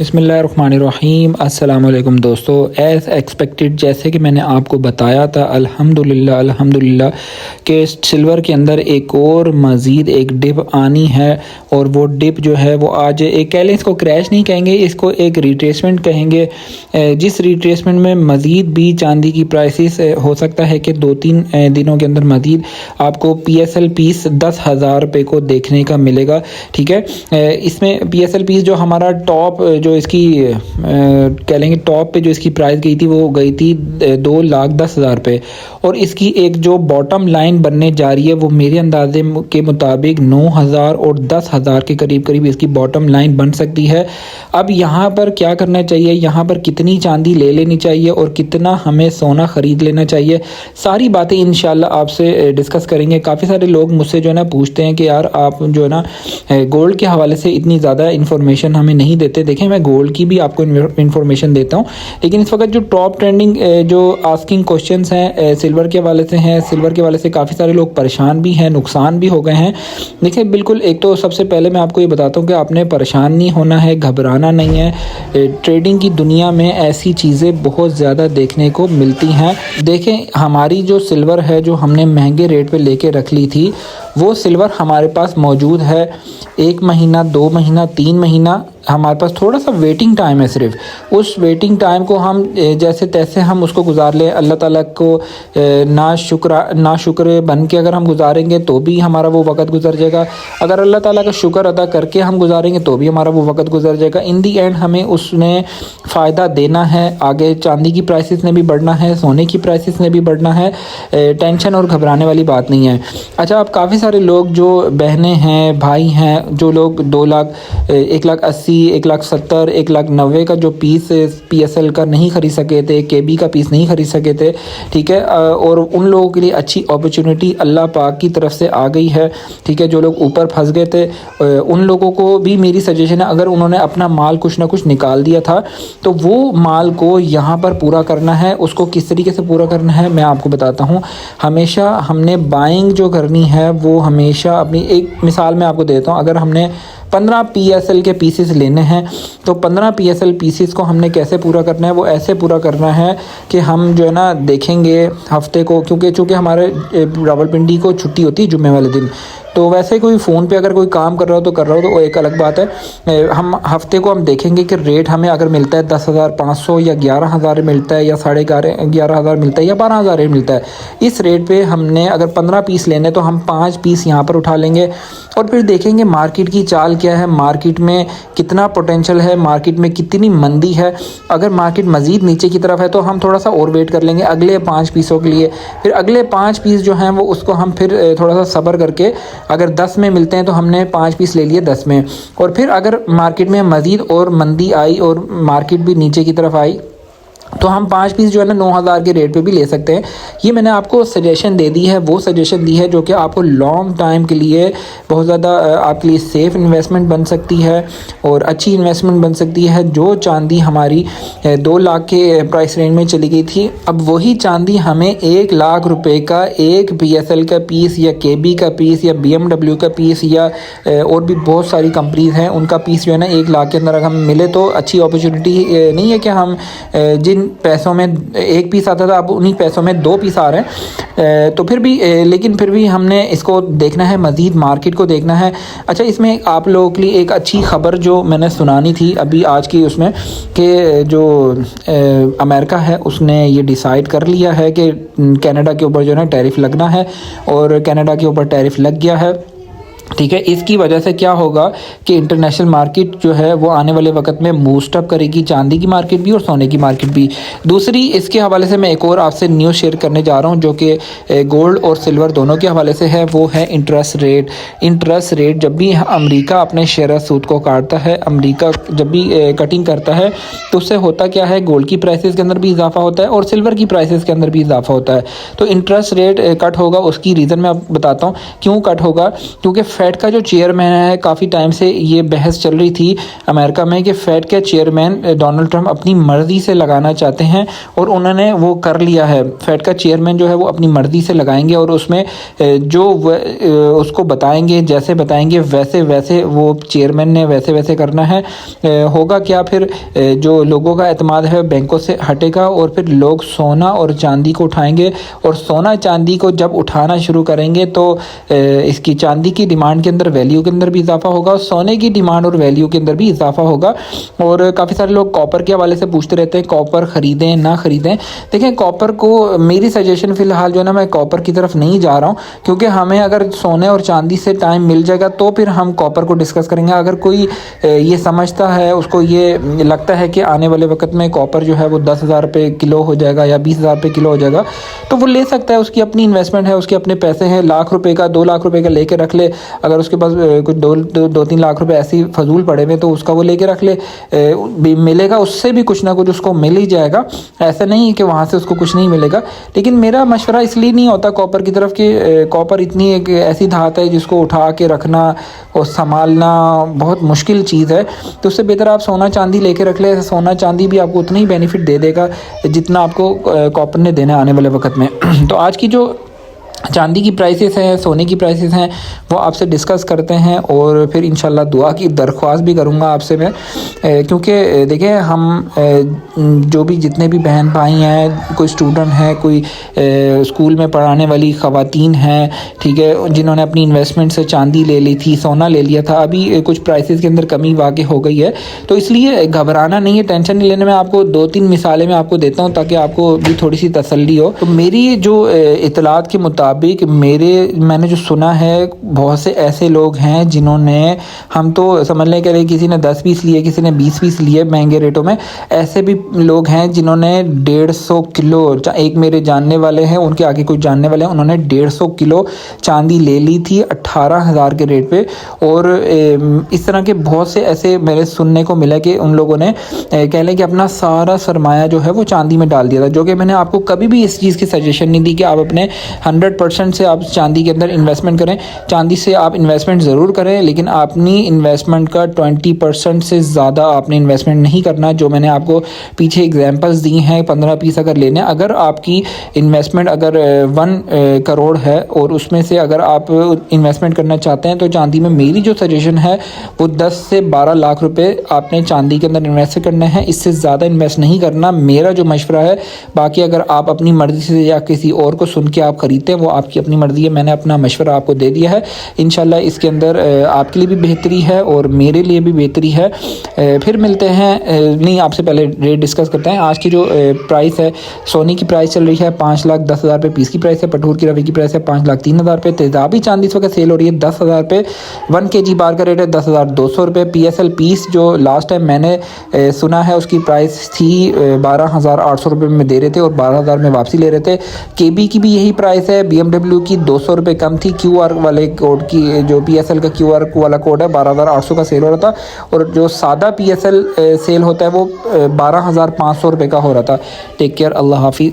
बिस्मिल्लाहिर्रहमानिर्रहीम। अस्सलाम वालेकुम दोस्तों, एज़ एक्सपेक्टेड जैसे कि मैंने आपको बताया था अल्हम्दुलिल्लाह कि सिल्वर के अंदर एक और मज़ीद एक डिप आनी है। और वो डिप जो है वो आज एक कह लें, इसको क्रैश नहीं कहेंगे, इसको एक रिट्रेसमेंट कहेंगे। जिस रिट्रेसमेंट में मज़ीद भी चांदी की प्राइसेस हो सकता है कि 2-3 दिनों के अंदर मज़ीद आपको PSL पीस 10,000 रुपये को देखने का मिलेगा। ठीक है, इसमें PSL पीस जो हमारा टॉप जो इसकी कह लेंगे टॉप पे जो इसकी प्राइस गई थी वो गई थी 2,10,000 रुपये। और इसकी एक जो बॉटम लाइन बनने जा रही है वो मेरे अंदाजे के मुताबिक 9,000 और 10,000 के करीब करीब इसकी बॉटम लाइन बन सकती है। अब यहाँ पर क्या करना चाहिए, यहाँ पर कितनी चांदी ले लेनी चाहिए और कितना हमें सोना ख़रीद लेना चाहिए, सारी बातें इंशाल्लाह आपसे डिस्कस करेंगे। काफ़ी सारे लोग मुझसे जो है ना पूछते हैं कि यार आप जो है ना गोल्ड के हवाले से इतनी ज़्यादा इन्फॉर्मेशन हमें नहीं देते। देखें, मैं गोल्ड की भी आपको इन्फॉर्मेशन देता हूँ, लेकिन इस वक्त जो टॉप ट्रेंडिंग जो आस्किंग क्वेश्चंस हैं सिल्वर के हवाले से हैं। सिल्वर के हवाले से काफ़ी सारे लोग परेशान भी हैं, नुकसान भी हो गए हैं। देखिए, बिल्कुल एक तो सबसे पहले मैं आपको ये बताता हूँ कि आपने परेशान नहीं होना है, घबराना नहीं है। ट्रेडिंग की दुनिया में ऐसी चीज़ें बहुत ज़्यादा देखने को मिलती हैं। देखें, हमारी जो सिल्वर है जो हमने महंगे रेट पे लेके रख ली थी, वो सिल्वर हमारे पास मौजूद है 1 महीना, 2 महीना, 3 महीना। हमारे पास थोड़ा सा वेटिंग टाइम है। सिर्फ उस वेटिंग टाइम को हम जैसे तैसे हम उसको गुजार लें। अल्लाह ताला को ना शुक्र बन के अगर हम गुजारेंगे तो भी हमारा वो वक़्त गुजर जाएगा। अगर अल्लाह ताला का शुक्र अदा करके हम गुजारेंगे तो भी हमारा वो वक़्त गुजर जाएगा। इन दी एंड हमें उसने फ़ायदा देना है। आगे चांदी की प्राइसेस ने भी बढ़ना है, सोने की प्राइसेस ने भी बढ़ना है। टेंशन और घबराने वाली बात नहीं है। अच्छा, अब काफ़ी सारे लोग जो बहनें हैं, भाई हैं, जो लोग 2 लाख, 1,80,000, 1,70,000, 1,90,000 का जो पीस PSL का नहीं खरीद सके थे, KB का पीस नहीं खरीद सके थे, ठीक है, और उन लोगों के लिए अच्छी अपॉर्चुनिटी अल्लाह पाक की तरफ से आ गई है। ठीक है, जो लोग ऊपर फंस गए थे उन लोगों को भी मेरी सजेशन है, अगर उन्होंने अपना माल कुछ ना कुछ निकाल दिया था तो वो माल को यहाँ पर पूरा करना है। उसको किस तरीके से पूरा करना है मैं आपको बताता हूँ। हमेशा हमने बाइंग जो करनी है वो हमेशा अपनी, एक मिसाल मैं आपको देता हूँ, अगर हमने 15 PSL के पीसेस लेने हैं तो 15 PSL पीसेस को हमने कैसे पूरा करना है, वो ऐसे पूरा करना है कि हम जो है ना देखेंगे हफ्ते को, क्योंकि चूँकि हमारे रावलपिंडी को छुट्टी होती है जुम्मे वाले दिन, तो वैसे कोई फ़ोन पे अगर कोई काम कर रहा हो तो वो एक अलग बात है। हम हफ्ते को हम देखेंगे कि रेट हमें अगर मिलता है 10,500 या 11,000 मिलता है या 11,500 मिलता है या 12,000 मिलता है, इस रेट पे हमने अगर 15 पीस लेने तो हम 5 पीस यहाँ पर उठा लेंगे। और फिर देखेंगे मार्केट की चाल क्या है, मार्केट में कितना पोटेंशियल है, मार्केट में कितनी मंदी है। अगर मार्केट मज़ीद नीचे की तरफ है तो हम थोड़ा सा और वेट कर लेंगे अगले 5 पीसों के लिए। फिर अगले 5 पीस जो हैं वो उसको हम फिर थोड़ा सा सब्र करके, अगर 10 में मिलते हैं तो हमने 5 पीस ले लिए 10 में। और फिर अगर मार्केट में मज़ीद और मंदी आई और मार्केट भी नीचे की तरफ आई तो हम 5 पीस जो है ना 9,000 के रेट पे भी ले सकते हैं। ये मैंने आपको सजेशन दे दी है, वो सजेशन दी है जो कि आपको लॉन्ग टाइम के लिए बहुत ज़्यादा आपके लिए सेफ़ इन्वेस्टमेंट बन सकती है और अच्छी इन्वेस्टमेंट बन सकती है। जो चांदी हमारी 2 लाख के प्राइस रेंज में चली गई थी, अब वही चांदी हमें 1 लाख रुपये का एक PSL का पीस या KB का पीस या BMW का पीस या और भी बहुत सारी कंपनीज़ हैं, उनका पीस जो है ना 1 लाख के अंदर अगर हमें मिले तो अच्छी अपॉर्चुनिटी नहीं है कि हम जिन पैसों में 1 पीस आता था अब उन्हीं पैसों में 2 पीस आ रहे हैं। तो फिर भी लेकिन फिर भी हमने इसको देखना है, मज़ीद मार्केट को देखना है। अच्छा, इसमें आप लोगों के लिए एक अच्छी खबर जो मैंने सुनानी थी अभी आज की उसमें, कि जो अमेरिका है उसने ये डिसाइड कर लिया है कि कनाडा के ऊपर जो है ना टैरिफ लगना है और कनाडा के ऊपर टैरिफ लग गया है। ठीक है, इसकी वजह से क्या होगा कि इंटरनेशनल मार्केट जो है वो आने वाले वक्त में बूस्ट अप करेगी, चांदी की मार्केट भी और सोने की मार्केट भी। दूसरी, इसके हवाले से मैं एक और आपसे न्यूज़ शेयर करने जा रहा हूँ जो कि गोल्ड और सिल्वर दोनों के हवाले से है। वो है इंटरेस्ट रेट। इंटरेस्ट रेट जब भी अमेरिका अपने शेयर सूद को काटता है, अमेरिका जब भी कटिंग करता है तो उससे होता क्या है, गोल्ड की प्राइसेस के अंदर भी इजाफा होता है और सिल्वर की प्राइसेस के अंदर भी इजाफा होता है। तो इंटरेस्ट रेट कट होगा, उसकी रीज़न मैं बताता हूँ क्यों कट होगा। क्योंकि फेड का जो चेयरमैन है, काफ़ी टाइम से ये बहस चल रही थी अमेरिका में कि फेड के चेयरमैन डोनाल्ड ट्रंप अपनी मर्ज़ी से लगाना चाहते हैं और उन्होंने वो कर लिया है। फेड का चेयरमैन जो है वो अपनी मर्ज़ी से लगाएंगे और उसमें जो उसको बताएंगे, जैसे बताएंगे वैसे वैसे वो चेयरमैन ने वैसे वैसे करना है। होगा क्या फिर, जो लोगों का एतमाद है बैंकों से हटेगा और फिर लोग सोना और चांदी को उठाएंगे और सोना चांदी को जब उठाना शुरू करेंगे तो इसकी चांदी की डिमांड के अंदर, वैल्यू के अंदर भी इजाफा होगा और सोने की डिमांड और वैल्यू के अंदर भी इजाफा होगा। और काफ़ी सारे लोग कॉपर के हवाले से पूछते रहते हैं, कॉपर ख़रीदें ना ख़रीदें। देखें, कॉपर को मेरी सजेशन फ़िलहाल जो है ना, मैं कॉपर की तरफ नहीं जा रहा हूँ, क्योंकि हमें अगर सोने और चांदी से टाइम मिल जाएगा तो फिर हम कॉपर को डिस्कस करेंगे। अगर कोई ये समझता है, उसको ये लगता है कि आने वाले वक्त में कॉपर जो है वो 10,000 रुपये किलो हो जाएगा या 20,000 रुपये किलो हो जाएगा, तो वो ले सकता है। उसकी अपनी इन्वेस्टमेंट है, उसके अपने पैसे हैं। लाख रुपए का, 2 लाख रुपए का लेके रख ले। अगर उसके पास कुछ 2-3 लाख रुपए ऐसी फजूल पड़े हुए तो उसका वो लेके रख ले, मिलेगा उससे भी कुछ ना कुछ उसको मिल ही जाएगा। ऐसा नहीं कि वहाँ से उसको कुछ नहीं मिलेगा। लेकिन मेरा मशवरा इसलिए नहीं होता कॉपर की तरफ कि कॉपर इतनी एक ऐसी धातु है जिसको उठा के रखना और संभालना बहुत मुश्किल चीज़ है। तो उससे बेहतर आप सोना चांदी लेके रख ले। सोना चांदी भी आपको उतना ही बेनिफिट दे देगा जितना आपको कॉपर ने देना आने वाले वक्त में। तो आज की जो चांदी की प्राइसेस हैं, सोने की प्राइसेस हैं, वो आपसे डिस्कस करते हैं और फिर इंशाल्लाह दुआ की दरख्वास्त भी करूँगा आपसे मैं, क्योंकि देखिए हम जो भी जितने भी बहन भाई हैं, कोई स्टूडेंट हैं, कोई स्कूल में पढ़ाने वाली ख़वातीन हैं, ठीक है, जिन्होंने अपनी इन्वेस्टमेंट से चांदी ले ली थी, सोना ले लिया था, अभी कुछ प्राइसेस के अंदर कमी वाक़ई हो गई है। तो इसलिए घबराना नहीं है, टेंशन नहीं लेने में। आपको 2-3 मिसालें मैं आपको देता हूँ ताकि आपको भी थोड़ी सी तसल्ली हो। तो मेरी जो इतलात के मुताबिक मैंने जो सुना है, बहुत से ऐसे लोग हैं जिन्होंने, हम तो समझ लें कि किसी ने 10 पीस लिए, किसी ने 20 पीस लिए महंगे रेटों में। ऐसे भी लोग हैं जिन्होंने 150 किलो, एक मेरे जानने वाले हैं, उनके आगे कुछ जानने वाले हैं, उन्होंने 150 किलो चांदी ले ली थी 18,000 के रेट पे। और इस तरह के बहुत से ऐसे मेरे सुनने को मिला कि उन लोगों ने कह लें कि अपना सारा सरमाया जो है वो चांदी में डाल दिया था। जो कि मैंने आपको कभी भी इस चीज़ की सजेशन नहीं दी कि आप अपने 100% से आप चांदी के अंदर इन्वेस्टमेंट करें। चांदी से आप इन्वेस्टमेंट ज़रूर करें, लेकिन अपनी इन्वेस्टमेंट का 20% से ज़्यादा आपने इन्वेस्टमेंट नहीं करना। जो मैंने आपको पीछे एग्जांपल्स दी हैं, 15 पीस अगर लेने, अगर आपकी इन्वेस्टमेंट अगर 1 करोड़ है और उसमें से अगर आप इन्वेस्टमेंट करना चाहते हैं तो चांदी में मेरी जो सजेशन है वो 10 से 12 लाख रुपए आपने चांदी के अंदर इन्वेस्ट करना है। इससे ज़्यादा इन्वेस्ट नहीं करना, मेरा जो मशवरा है। बाकी अगर आप अपनी मर्ज़ी से या किसी और को सुन के आप खरीदते हैं, वो आपकी अपनी मर्ज़ी है। मैंने अपना मशवरा आपको दे दिया है। इंशाल्लाह इसके अंदर आपके लिए भी बेहतरी है और मेरे लिए भी बेहतरी है। फिर मिलते हैं, नहीं, आपसे पहले रेट डिस्कस करते हैं। आज की जो प्राइस है, सोने की प्राइस चल रही है 5,10,000 रुपये पीस की प्राइस है। पटूर की रवि की प्राइस है 5,03,000 रुपये। तेजाबी चांदी इस वक्त सेल हो रही है 10,000 रुपये। 1 kg बार का रेट है 10,200 रुपये। PSL पीस जो लास्ट टाइम मैंने सुना है उसकी प्राइस थी 12,800 रुपये में दे रहे थे और 12,000 में वापसी ले रहे थे। KB की भी यही प्राइस है। BMW की 200 रुपये कम थी। QR वाले कोड की, जो PSL का QR वाला कोड है, 12,800 का सेल हो रहा था और जो सादा PSL सेल होता है वो 12,500 रुपये का हो रहा था। टेक केयर, अल्लाह हाफिज़।